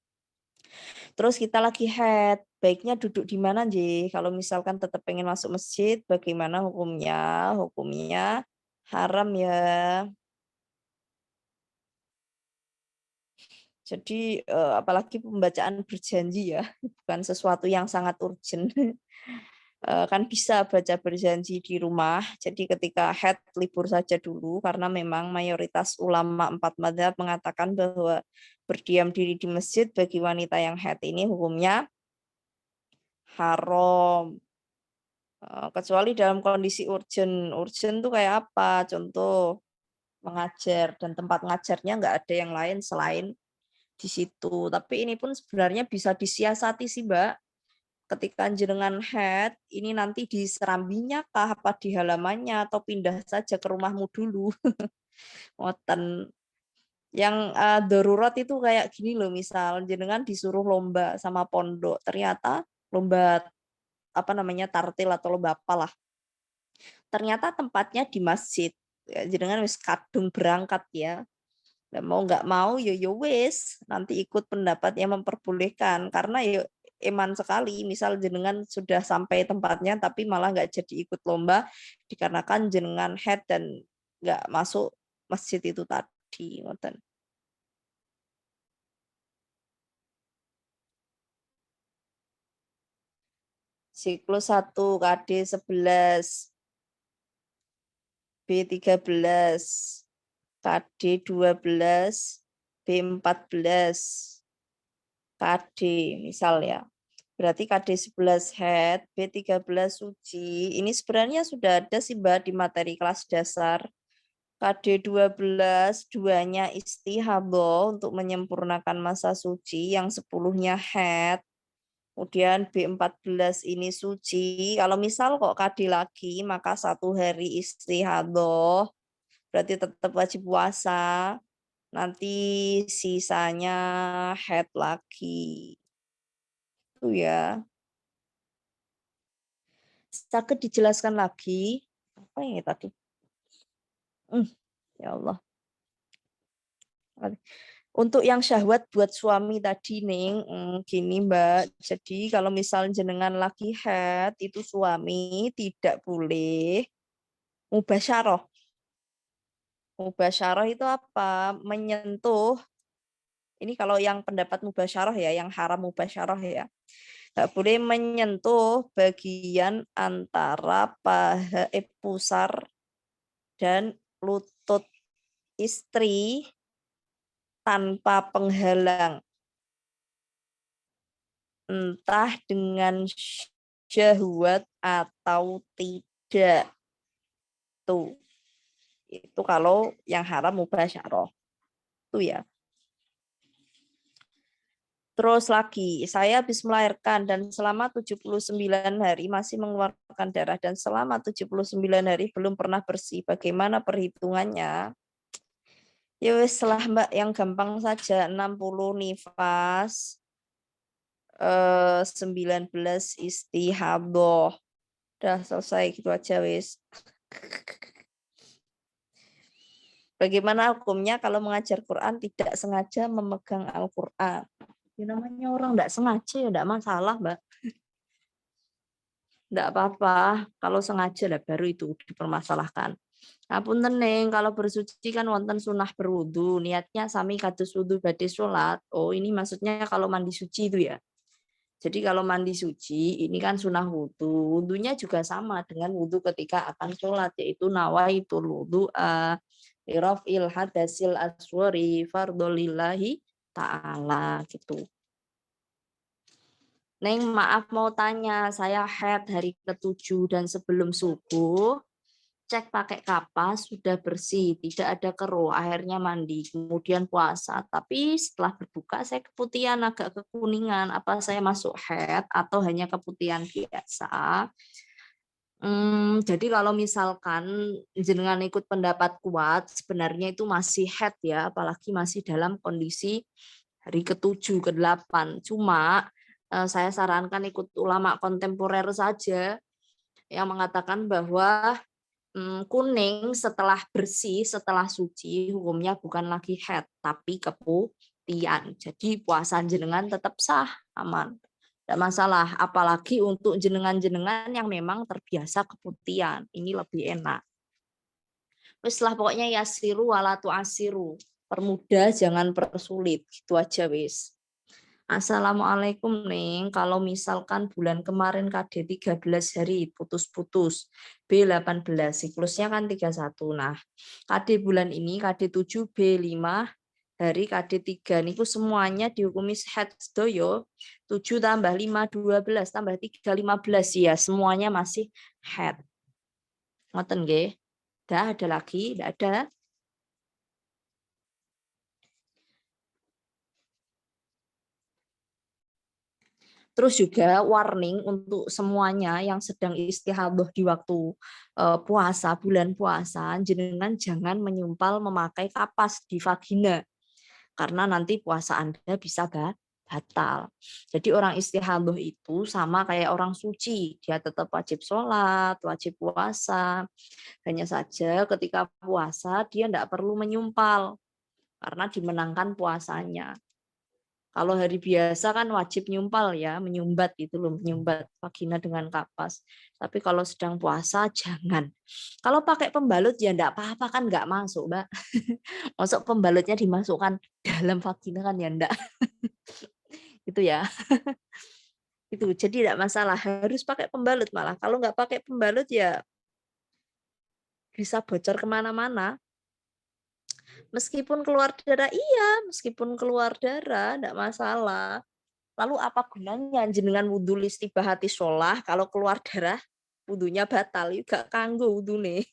terus kita lagi head, baiknya duduk di mana, Ji? Kalau misalkan tetap pengen masuk masjid, bagaimana hukumnya? Hukumnya haram ya. Jadi apalagi pembacaan berjanji ya, bukan sesuatu yang sangat urgent. Kan bisa baca berjanji di rumah. Jadi ketika haid libur saja dulu karena memang mayoritas ulama 4 mazhab mengatakan bahwa berdiam diri di masjid bagi wanita yang haid ini hukumnya haram. Kecuali dalam kondisi urgent. Urgent tuh kayak apa? Contoh mengajar dan tempat ngajarnya nggak ada yang lain selain di situ. Tapi ini pun sebenarnya bisa disiasati sih, Mbak. Ketika jenengan head, ini nanti di serambinya kah, apa di halamannya, atau pindah saja ke rumahmu dulu. Ngoten. Yang darurat itu kayak gini loh, misal jenengan disuruh lomba sama pondok, ternyata lomba apa namanya tartil atau lomba apalah. Ternyata tempatnya di masjid. Ya, jenengan wis kadung berangkat ya. Dan mau nggak mau yo wis nanti ikut pendapat yang memperbolehkan karena yo eman sekali misal jenengan sudah sampai tempatnya tapi malah nggak jadi ikut lomba dikarenakan jenengan head dan nggak masuk masjid itu tadi ngoten. Siklus 1 KD 11 B13 KD 12 B14 KD misal ya. Berarti KD 11 head, B13 suci. Ini sebenarnya sudah ada sih Mbak di materi kelas dasar. KD 12, duanya istihadah untuk menyempurnakan masa suci, yang 10-nya head. Kemudian B14 ini suci. Kalau misal kok KD lagi, maka 1 hari istihadah. Berarti tetap wajib puasa. Nanti sisanya head lagi. Itu ya. Sakit dijelaskan lagi. Apa ini tadi? Ya Allah. Untuk yang syahwat buat suami tadi nih, gini Mbak. Jadi kalau misal jenengan lagi haid, itu suami tidak boleh mubasyarah. Mubasyarah itu apa? Menyentuh. Ini kalau yang pendapat mubasyarah ya, yang haram mubasyarah ya. Nggak boleh menyentuh bagian antara pusar dan lutut istri tanpa penghalang, entah dengan syahwat atau tidak. Tuh, itu kalau yang haram mubasyarah. Tuh ya. Terus lagi, saya habis melahirkan dan selama 79 hari masih mengeluarkan darah dan selama 79 hari belum pernah bersih. Bagaimana perhitungannya? Ya wis lah Mbak, yang gampang saja 60 nifas, 19 istihadah. Udah selesai gitu aja wis. Bagaimana hukumnya kalau mengajar Quran tidak sengaja memegang Al-Quran? Ya namanya orang tidak sengaja ya tidak masalah, Mbak. Tidak apa-apa. Kalau sengaja lah baru itu dipermasalahkan. Ngapunten Neng, kalau bersuci kan wonten sunah berwudu, niatnya sami kados wudu badhe sholat. Oh, ini maksudnya kalau mandi suci itu ya. Jadi kalau mandi suci ini kan sunah wudu. Wudunya juga sama dengan wudu ketika akan sholat, yaitu nawaitul wudu'a liraf'il hadasil aswari fardolillahi ta'ala gitu. Neng, maaf mau tanya, saya haid hari ke-7 dan sebelum subuh cek pakai kapas sudah bersih, tidak ada keruh, akhirnya mandi, kemudian puasa. Tapi setelah berbuka saya keputihan, agak kekuningan. Apa saya masuk haid atau hanya keputihan biasa? Jadi kalau misalkan jenengan ikut pendapat kuat, sebenarnya itu masih haid ya, apalagi masih dalam kondisi hari ke-7, ke-8. Cuma saya sarankan ikut ulama kontemporer saja yang mengatakan bahwa kuning setelah bersih, setelah suci, hukumnya bukan lagi haid, tapi keputihan. Jadi puasa jenengan tetap sah, aman. Tidak masalah, apalagi untuk jenengan-jenengan yang memang terbiasa keputihan. Ini lebih enak. Wis lah pokoknya yasiru wala tu'asiru. Permudah jangan persulit, gitu aja wis. Assalamualaikum Neng, kalau misalkan bulan kemarin KD 13 hari putus-putus, B18 siklusnya kan 31. Nah, KD bulan ini KD 7 B5 hari KD 3 niku semuanya dihukumi sehat sedoyo. 7 tambah 5 12 tambah 3 15 ya, semuanya masih head. Ngoten nggih? Dah ada lagi? Enggak ada. Terus juga warning untuk semuanya yang sedang istihadah di waktu puasa, bulan puasa, jenengan jangan menyumpal memakai kapas di vagina. Karena nanti puasa Anda bisa batal. Jadi orang istihadah itu sama kayak orang suci, dia tetap wajib sholat, wajib puasa. Hanya saja ketika puasa dia tidak perlu menyumpal karena dimenangkan puasanya. Kalau hari biasa kan wajib nyumpal ya, menyumbat itu loh, menyumbat vagina dengan kapas. Tapi kalau sedang puasa jangan. Kalau pakai pembalut ya enggak apa-apa kan enggak masuk, Mbak. Masuk pembalutnya dimasukkan dalam vagina kan ya enggak. Itu ya. Itu. Jadi enggak masalah, harus pakai pembalut malah. Kalau enggak pakai pembalut ya bisa bocor kemana-mana. Meskipun keluar darah, iya, meskipun keluar darah enggak masalah. Lalu apa gunanya jenengan wudhu listibahati sholah kalau keluar darah wudhunya batal, gak kanggo wudune.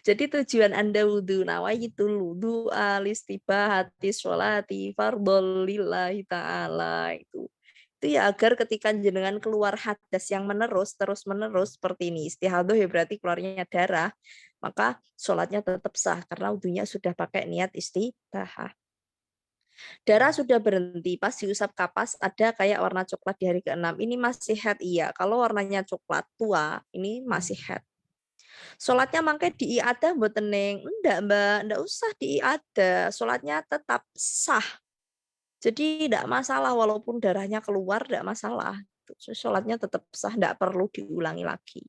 Jadi tujuan Anda wudhu nawaitul wudu listibahati sholati fardholillahi ta'ala itu. Itu ya agar ketika jenengan keluar hadas yang menerus terus menerus seperti ini istihadah ya berarti keluarnya darah, maka sholatnya tetap sah karena wudhunya sudah pakai niat istibahah. Darah sudah berhenti, pas diusap kapas ada kayak warna coklat di hari ke-6. Ini masih head iya. Kalau warnanya coklat tua, ini masih head. Sholatnya mangke diiadah mboten Neng? Enggak Mbak, enggak usah diiadah. Sholatnya tetap sah. Jadi enggak masalah walaupun darahnya keluar enggak masalah. Sholatnya tetap sah, enggak perlu diulangi lagi.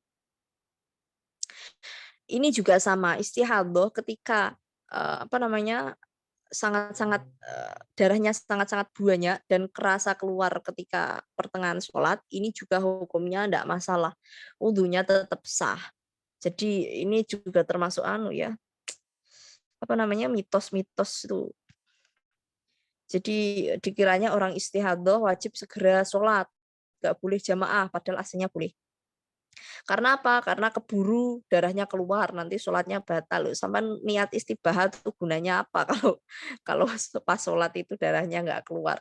Ini juga sama istihadah ketika sangat-sangat darahnya sangat-sangat banyak dan kerasa keluar ketika pertengahan sholat, ini juga hukumnya enggak masalah. Wudunya tetap sah. Jadi ini juga termasuk ya, mitos-mitos itu. Jadi dikiranya orang istihadah wajib segera sholat, nggak boleh jamaah, padahal aslinya boleh. Karena apa? Karena keburu darahnya keluar, nanti sholatnya batal. Sampai niat istibahat itu gunanya apa kalau kalau pas sholat itu darahnya nggak keluar?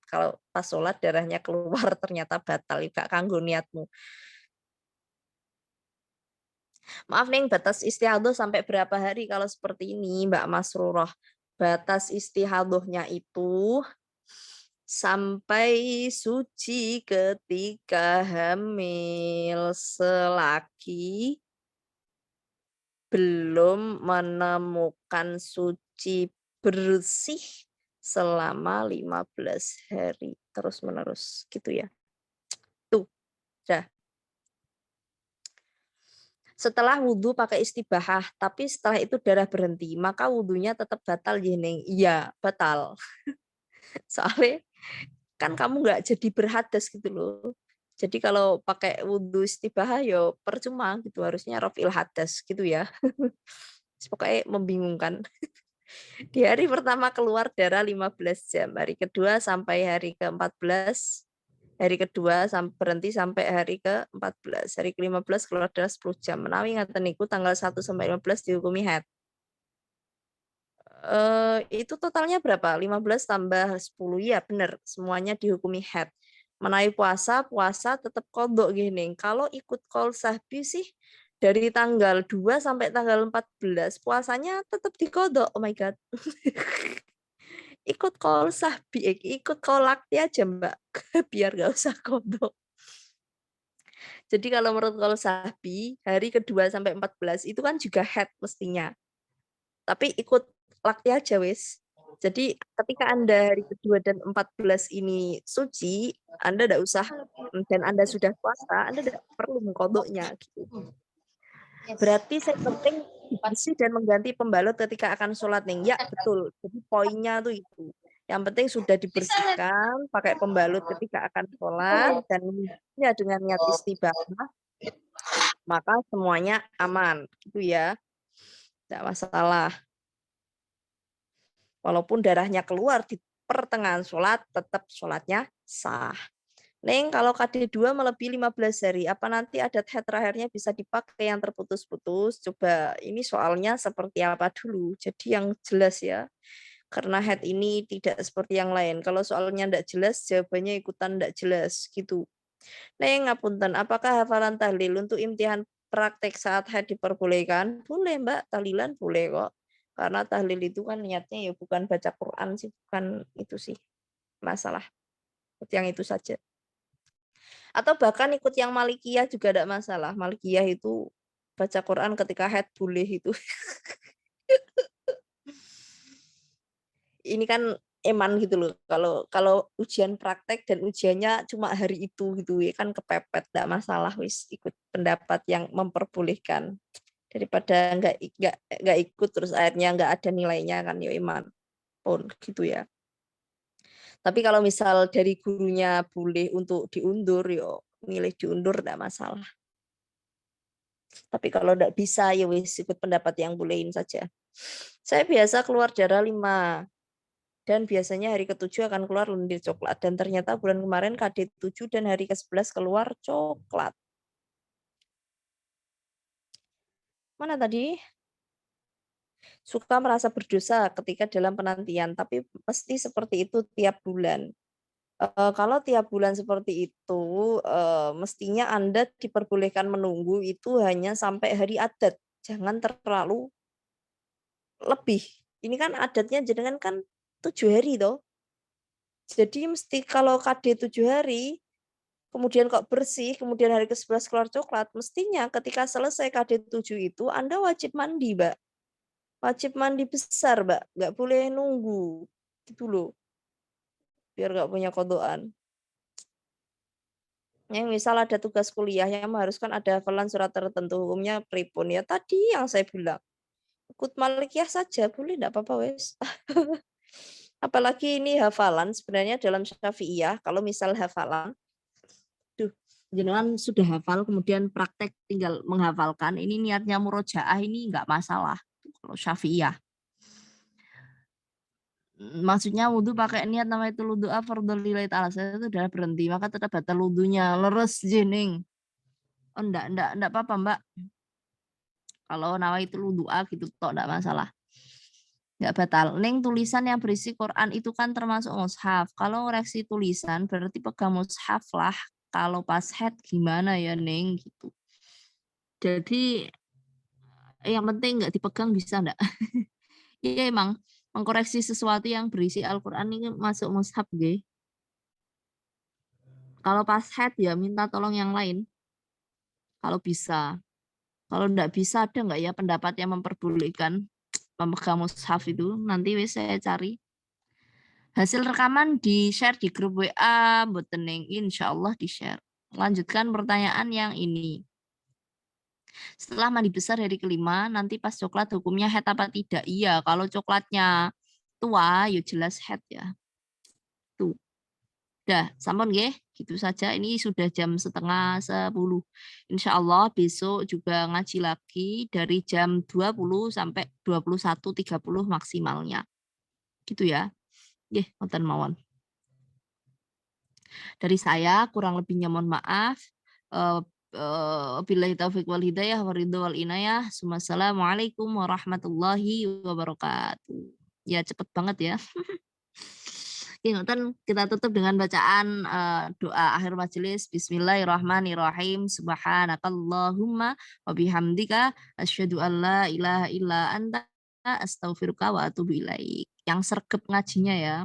Kalau pas sholat darahnya keluar ternyata batal, nggak kanggo niatmu. Maaf Neng, batas istihadhah sampai berapa hari kalau seperti ini Mbak Masrurah? Batas istihadhahnya itu sampai suci ketika hamil selagi belum menemukan suci bersih selama 15 hari terus-menerus gitu ya. Tuh, dah. Setelah wudhu pakai istibahah, tapi setelah itu darah berhenti, maka wudhunya tetap batal Neng. Iya, batal. Soalnya kan kamu nggak jadi berhadas gitu loh. Jadi kalau pakai wudhu istibahah yo percuma gitu, harusnya rafil hadas gitu ya. Pokoknya membingungkan. Di hari pertama keluar darah 15 jam, hari kedua sampai hari ke-14, hari kedua berhenti sampai hari ke-14, hari ke-15 keluar darah 10 jam. Menawi ngaten niku tanggal 1 sampai 15 dihukumi haid. Itu totalnya berapa? 15 tambah 10, ya benar, semuanya dihukumi haid. Menawi puasa tetap qadha gini. Kalau ikut qaul sahbi sih dari tanggal 2 sampai tanggal 14 puasanya tetap diqadha. Oh my god. Ikut qaul sahbi, ikut qaul lakti aja, Mbak. Biar nggak usah qadha. Jadi kalau menurut qaul sahbi, hari kedua sampai 14 itu kan juga haid mestinya. Tapi ikut lakti aja wis. Jadi ketika Anda hari kedua dan 14 ini suci, Anda tidak usah, dan Anda sudah puasa, Anda tidak perlu mengkodoknya. Gitu. Berarti saya penting bersih dan mengganti pembalut ketika akan sholat nih. Ya betul. Jadi poinnya tuh itu. Yang penting sudah dibersihkan, pakai pembalut ketika akan sholat, dan ya dengan niat istibahah, maka semuanya aman. Gitu ya. Tidak masalah. Walaupun darahnya keluar di pertengahan sholat, tetap sholatnya sah. Neng, kalau KD2 melebihi 15 hari, apa nanti adat haid terakhirnya bisa dipakai yang terputus-putus? Coba ini soalnya seperti apa dulu. Jadi yang jelas ya. Karena haid ini tidak seperti yang lain. Kalau soalnya tidak jelas, jawabannya ikutan tidak jelas. Gitu. Neng, ngapunten, apakah hafalan tahlil untuk imtihan praktek saat haid diperbolehkan? Boleh, Mbak. Tahlilan boleh kok. Karena tahlil itu kan niatnya ya bukan baca Quran sih, bukan itu sih masalah. Yang itu saja. Atau bahkan ikut yang Malikiyah juga tidak masalah. Malikiyah itu baca Quran ketika haid boleh itu. Ini kan eman gitu loh. Kalau ujian praktek dan ujiannya cuma hari itu gitu ya kan kepepet, tidak masalah wis ikut pendapat yang memperbolehkan daripada nggak ikut terus akhirnya nggak ada nilainya kan ya iman pun gitu ya. Tapi kalau misal dari gurunya boleh untuk diundur yo milih diundur tidak masalah. Tapi kalau tidak bisa ya wis ikut pendapat yang bolehin saja. Saya biasa keluar darah 5 dan biasanya hari ke-7 akan keluar lendir coklat dan ternyata bulan kemarin KD7 dan hari ke-11 keluar coklat. Mana tadi? Suka merasa berdosa ketika dalam penantian, tapi mesti seperti itu tiap bulan. Kalau tiap bulan seperti itu, mestinya Anda diperbolehkan menunggu itu hanya sampai hari adat, jangan terlalu lebih. Ini kan adatnya jenengan kan 7 hari toh. Jadi mesti kalau KD 7 hari, kemudian kok bersih, kemudian hari ke-11 keluar coklat, mestinya ketika selesai KD 7 itu Anda wajib mandi, Mbak. Wajib mandi besar, Mbak. Nggak boleh nunggu. Gitu loh. Biar nggak punya kodokan. Yang misal ada tugas kuliah yang mengharuskan ada hafalan surat tertentu, hukumnya pripun ya tadi yang saya bilang. Ikut Malikiyah saja, boleh enggak apa-apa wes. Apalagi ini hafalan sebenarnya dalam Syafi'iyah, kalau misal hafalan, duh, jenengan sudah hafal kemudian praktek tinggal menghafalkan, ini niatnya murojaah ini enggak masalah kalau Syafi'iyah. Maksudnya wudhu pakai niat nama itu wudhu fardhu lillahi ta'ala, saya itu udah berhenti, maka tetap batal wudhunya, leres jening. Oh enggak apa-apa Mbak. Kalau nawa itu doa gitu tok enggak masalah. Enggak batal. Neng tulisan yang berisi Quran itu kan termasuk mushaf. Kalau ngoreksi tulisan berarti pegang mushaf lah. Kalau pas head gimana ya Neng gitu. Jadi yang penting enggak dipegang bisa enggak? Iya emang mengkoreksi sesuatu yang berisi Al-Quran ini masuk mushaf nggih. Kalau pas head ya minta tolong yang lain. Kalau bisa. Kalau enggak bisa ada enggak ya pendapat yang memperbolehkan memegang mushaf itu? Nanti wis saya cari. Hasil rekaman di-share di grup WA, mboten ning insyaallah di-share. Lanjutkan pertanyaan yang ini. Setelah mandi besar hari kelima, nanti pas coklat hukumnya head apa tidak? Iya, kalau coklatnya tua, ya jelas head ya. Tuh. Dah, sampun nggih, gitu saja. Ini sudah jam 9:30. Insya Allah besok juga ngaji lagi dari jam 20 sampai 21.30 maksimalnya. Gitu ya. Nggih, ngoten mawon. Dari saya kurang lebihnya mohon maaf. Billahi taufik wal hidayah wa ridho wal inayah. Assalamualaikum warahmatullahi wabarakatuh. Ya cepet banget ya. Oke, ngoten kita tutup dengan bacaan doa akhir majelis. Bismillahirrahmanirrahim. Subhanakallahumma wa bihamdika asyhadu an la ilaha illa anta astaghfiruka wa atubu ilaik. Yang sergap ngajinya ya.